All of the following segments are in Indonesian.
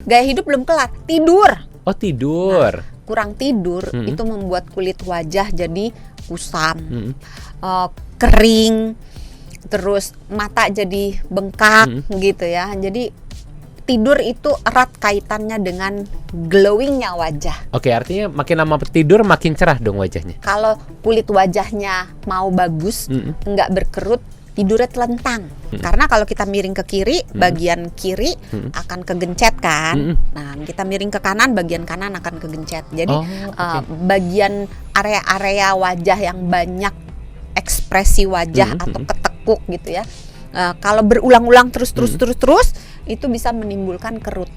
Gaya hidup belum kelar, tidur. Oh, tidur. Kurang tidur Mm-mm. itu membuat kulit wajah jadi kusam, Mm-mm. kering, terus mata jadi bengkak gitu ya. Jadi tidur itu erat kaitannya dengan glowingnya wajah. Oke, artinya makin lama tidur makin cerah dong wajahnya. Kalau kulit wajahnya mau bagus, nggak berkerut, tidurnya telentang. Karena kalau kita miring ke kiri, bagian kiri akan kegencet kan. Nah, kita miring ke kanan, bagian kanan akan kegencet. Jadi bagian area-area wajah yang banyak ekspresi wajah atau ketekuk gitu ya. Kalau berulang-ulang terus itu bisa menimbulkan kerut.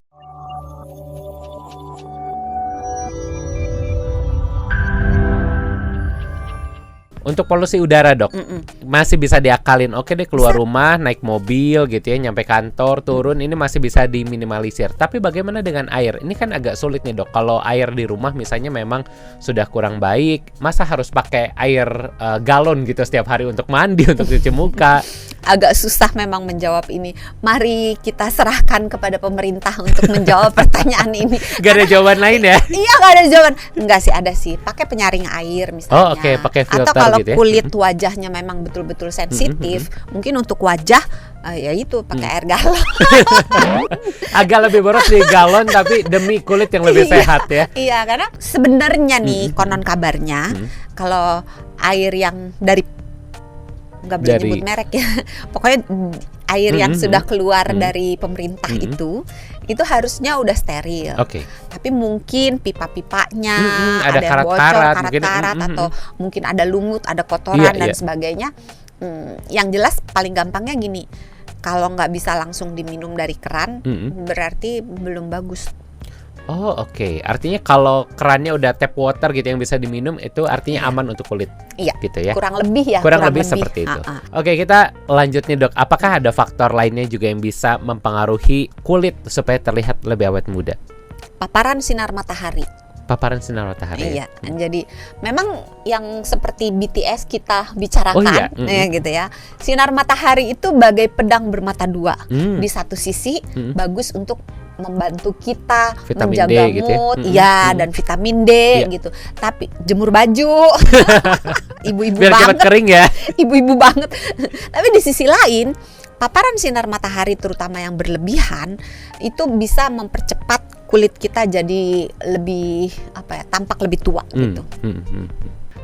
Untuk polusi udara, Dok, masih bisa diakalin. Oke deh, keluar rumah, naik mobil gitu ya, nyampe kantor, turun, ini masih bisa diminimalisir. Tapi bagaimana dengan air? Ini kan agak sulit nih, Dok. Kalau air di rumah misalnya memang sudah kurang baik, masa harus pakai air galon gitu setiap hari untuk mandi, untuk cuci muka? Agak susah memang menjawab ini. Mari kita serahkan kepada pemerintah untuk menjawab pertanyaan ini. Gak ada jawaban lain ya? Iya, gak ada jawaban. Enggak sih, ada sih. Pakai penyaring air misalnya. Oh, oke, pakai filter atau kalau gitu ya? kulit wajahnya memang betul-betul sensitif, mungkin untuk wajah ya itu pakai air galon. Agak lebih boros di galon, tapi demi kulit yang lebih sehat ya. Iya, karena sebenarnya nih konon kabarnya kalau air yang dari nggak boleh nyebut merek ya, pokoknya air yang sudah keluar dari pemerintah itu harusnya udah steril. Oke. Tapi mungkin pipa-pipanya ada yang bocor, karat-karat, karat atau mungkin ada lumut, ada kotoran dan sebagainya. Yang jelas paling gampangnya gini, kalau nggak bisa langsung diminum dari keran, berarti belum bagus. Oh, oke. Artinya kalau kerannya udah tap water gitu yang bisa diminum, itu artinya aman untuk kulit. Iya. Gitu ya. Kurang lebih ya. Kurang lebih seperti itu. Oke, kita lanjut nih, Dok. Apakah ada faktor lainnya juga yang bisa mempengaruhi kulit supaya terlihat lebih awet muda? Paparan sinar matahari. Paparan sinar matahari. Iya. Jadi memang yang seperti BTS kita bicarakan, gitu ya. Sinar matahari itu bagai pedang bermata dua. Di satu sisi bagus untuk membantu kita vitamin menjaga D, gitu mood, ya? dan vitamin D gitu. Tapi jemur baju, ibu-ibu biar banget, cepat kering ya. ibu-ibu banget. Tapi di sisi lain, paparan sinar matahari terutama yang berlebihan itu bisa mempercepat kulit kita jadi lebih tampak lebih tua gitu.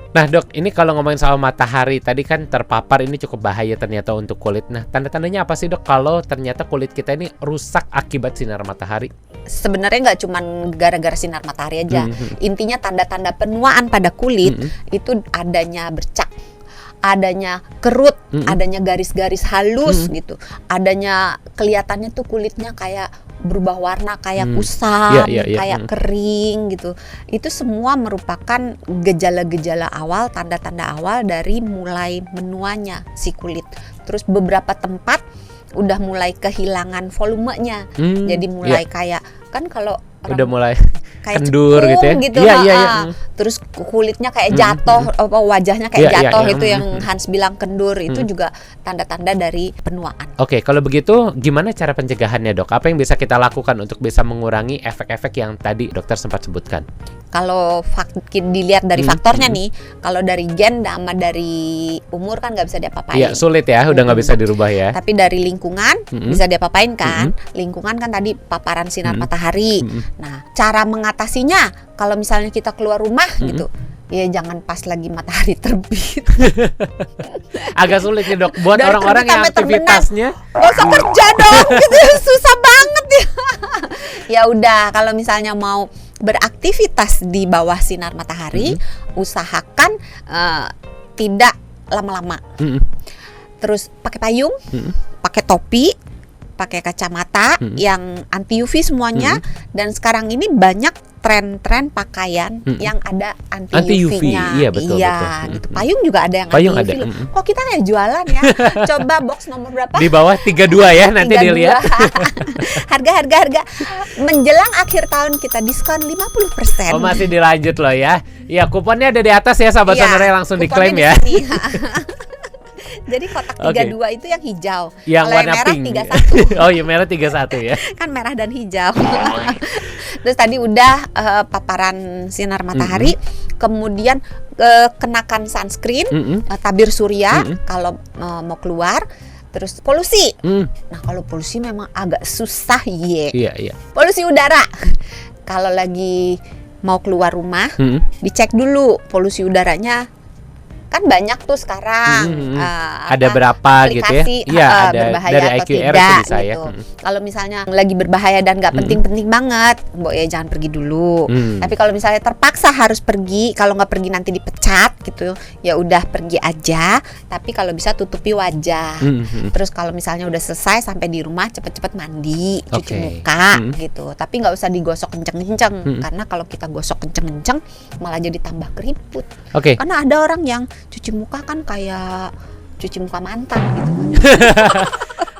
Nah, Dok, ini kalau ngomongin soal matahari tadi kan terpapar, ini cukup bahaya ternyata untuk kulit. Nah, tanda-tandanya apa sih, Dok, kalau ternyata kulit kita ini rusak akibat sinar matahari? Sebenarnya nggak cuma gara-gara sinar matahari aja. Intinya tanda-tanda penuaan pada kulit itu adanya bercak, adanya kerut, adanya garis-garis halus gitu, adanya kelihatannya tuh kulitnya kayak berubah warna, kayak kusam, kayak kering gitu. Itu semua merupakan gejala-gejala awal, tanda-tanda awal dari mulai menuanya si kulit. Terus beberapa tempat udah mulai kehilangan volumenya, jadi mulai kayak kan kalau udah mulai kayak kendur gitu ya. Gitu, terus kulitnya kayak jatuh, wajahnya kayak jatuh itu yang Hans bilang kendur, itu juga tanda-tanda dari penuaan. Oke, kalau begitu gimana cara pencegahannya, Dok? Apa yang bisa kita lakukan untuk bisa mengurangi efek-efek yang tadi dokter sempat sebutkan? Kalau dilihat dari faktornya nih, kalau dari gen sama dari umur kan nggak bisa diapa-apain. Iya, sulit ya, udah nggak bisa dirubah ya. Tapi dari lingkungan bisa diapa-apain kan. Lingkungan kan tadi paparan sinar matahari. Nah, cara mengatasinya kalau misalnya kita keluar rumah gitu, ya jangan pas lagi matahari terbit. Agak sulit nih, Dok, buat Dari orang-orang yang aktivitasnya gak usah kerja dong, gitu, susah banget ya. Ya udah, kalau misalnya mau beraktivitas di bawah sinar matahari, usahakan tidak lama-lama. Terus pakai payung, pakai topi, pakai kacamata yang anti UV semuanya. Dan sekarang ini banyak tren-tren pakaian yang ada anti UV-nya. Iya, betul. Gitu. Payung juga ada yang payung anti UV. Kok kita nggak jualan ya? Coba box nomor berapa? Di bawah 32 ya, nanti 32. dilihat. Harga menjelang akhir tahun kita diskon 50%. Oh, masih dilanjut loh ya. Ya, kuponnya ada di atas ya, sahabat Sonora, langsung diklaim ya. Jadi kotak Oke. 32 itu yang hijau. Yang Kalau warna merah pink. 31. Oh, yang merah 31 ya. Kan merah dan hijau. Terus tadi udah paparan sinar matahari, kemudian kenakan sunscreen, tabir surya kalau mau keluar, terus polusi. Nah, kalau polusi memang agak susah Iya. Polusi udara. Kalau lagi mau keluar rumah, dicek dulu polusi udaranya. Kan banyak tuh sekarang Ada berapa gitu ya? aplikasi Iya, ada berbahaya dari atau IQR itu tidak bisa ya. gitu. Kalau misalnya lagi berbahaya dan nggak penting-penting banget, Mbok ya jangan pergi dulu. Tapi kalau misalnya terpaksa harus pergi, kalau nggak pergi nanti dipecat gitu, ya udah pergi aja. Tapi kalau bisa tutupi wajah. Terus kalau misalnya udah selesai sampai di rumah cepet-cepet mandi, cuci muka gitu. Tapi nggak usah digosok kenceng-kenceng, karena kalau kita gosok kenceng-kenceng malah jadi tambah keriput. Oke. Karena ada orang yang cuci muka kan kayak cuci muka mantan gitu.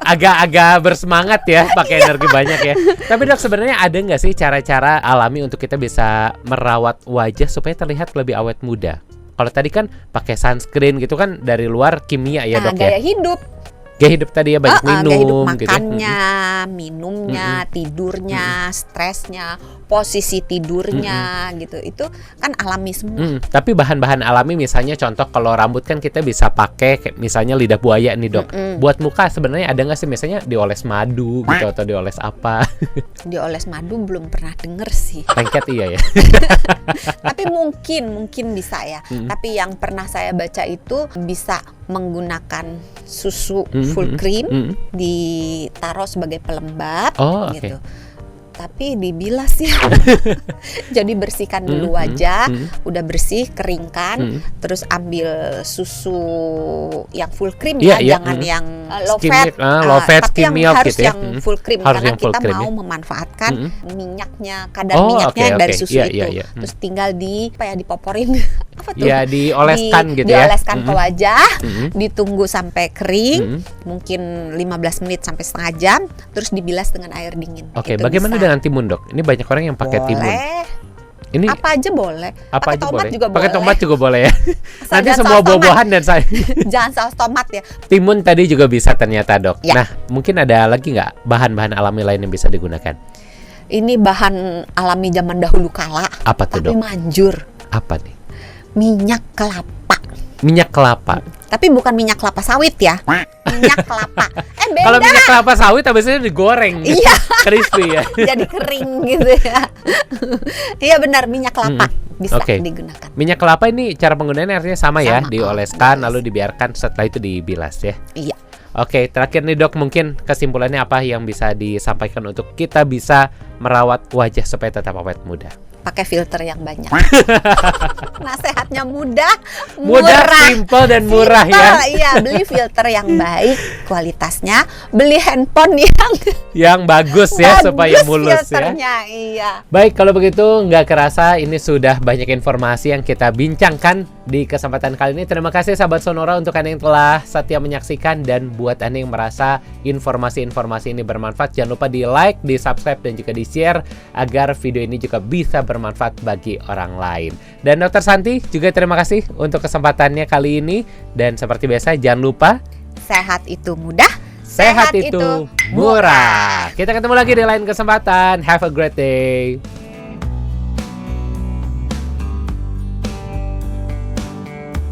Agak-agak bersemangat ya, pakai energi banyak ya. Tapi Dok, sebenarnya ada nggak sih cara-cara alami untuk kita bisa merawat wajah supaya terlihat lebih awet muda? Kalau tadi kan pakai sunscreen gitu kan dari luar kimia ya, Dok Gaya ya. hidup. Gaya hidup tadi ya, banyak Gaya hidup, minum gitu ya. makannya, minumnya, tidurnya, stresnya, posisi tidurnya gitu. Itu kan alami semua. Tapi bahan-bahan alami misalnya contoh kalau rambut kan kita bisa pakai kayak misalnya lidah buaya nih, Dok. Buat muka sebenarnya ada nggak sih misalnya dioles madu gitu atau dioles apa? Dioles madu belum pernah denger sih. Lengket iya ya. Tapi mungkin bisa ya. Tapi yang pernah saya baca itu bisa menggunakan susu full cream ditaruh sebagai pelembab gitu. Tapi dibilas ya. Jadi bersihkan dulu wajah, udah bersih, keringkan, terus ambil susu yang full cream ya, jangan yang low fat. Low fat tapi skim yang milk harus gitu ya. yang full cream Harus karena yang full kita cream, mau ya. memanfaatkan minyaknya, kadar minyaknya yang dari susu itu. Terus tinggal dipoporin apa tuh? Ya, dioleskan gitu ya. Dioleskan ke wajah, ditunggu sampai kering, mungkin 15 menit sampai setengah jam, terus dibilas dengan air dingin. Oke, Itu bagaimana bisa. dengan timun, Dok? Ini banyak orang yang pakai timun. Boleh. Ini Apa aja boleh. apa Pakai aja tomat boleh? juga Pakai boleh. tomat juga boleh ya. Asal Nanti jangan semua saus tomat. buah-buahan dan saya. Jangan saus tomat ya. Timun tadi juga bisa ternyata, Dok. Ya. Nah, mungkin ada lagi nggak bahan-bahan alami lain yang bisa digunakan? Ini bahan alami zaman dahulu kala. Apa tuh, Tapi Dok? manjur. Apa nih? Minyak kelapa. Minyak kelapa. Tapi bukan minyak kelapa sawit ya. Minyak kelapa. Beda. Kalau minyak kelapa sawit biasanya digoreng. Iya. Crispy ya. Jadi kering gitu ya. Iya benar, minyak kelapa bisa Oke. digunakan. Minyak kelapa ini cara penggunaannya artinya sama ya, Sama. dioleskan lalu dibiarkan, setelah itu dibilas ya. Iya. Oke, terakhir nih, Dok, mungkin kesimpulannya apa yang bisa disampaikan untuk kita bisa merawat wajah supaya tetap awet muda? Pakai filter yang banyak. Nasehatnya mudah, Mudah, simple dan murah ya. Iya, beli filter yang baik kualitasnya, beli handphone Yang bagus ya bagus supaya mulus ya. filternya, iya. Baik, kalau begitu nggak kerasa ini sudah banyak informasi yang kita bincangkan di kesempatan kali ini. Terima kasih sahabat Sonora untuk Anda yang telah setia menyaksikan, dan buat Anda yang merasa informasi-informasi ini bermanfaat, jangan lupa di like, di subscribe, dan juga di share agar video ini juga bisa bermanfaat bagi orang lain. Dan Dr. Santi juga terima kasih untuk kesempatannya kali ini, dan seperti biasa jangan lupa Sehat itu mudah, sehat itu murah. Kita ketemu lagi di lain kesempatan. Have a great day.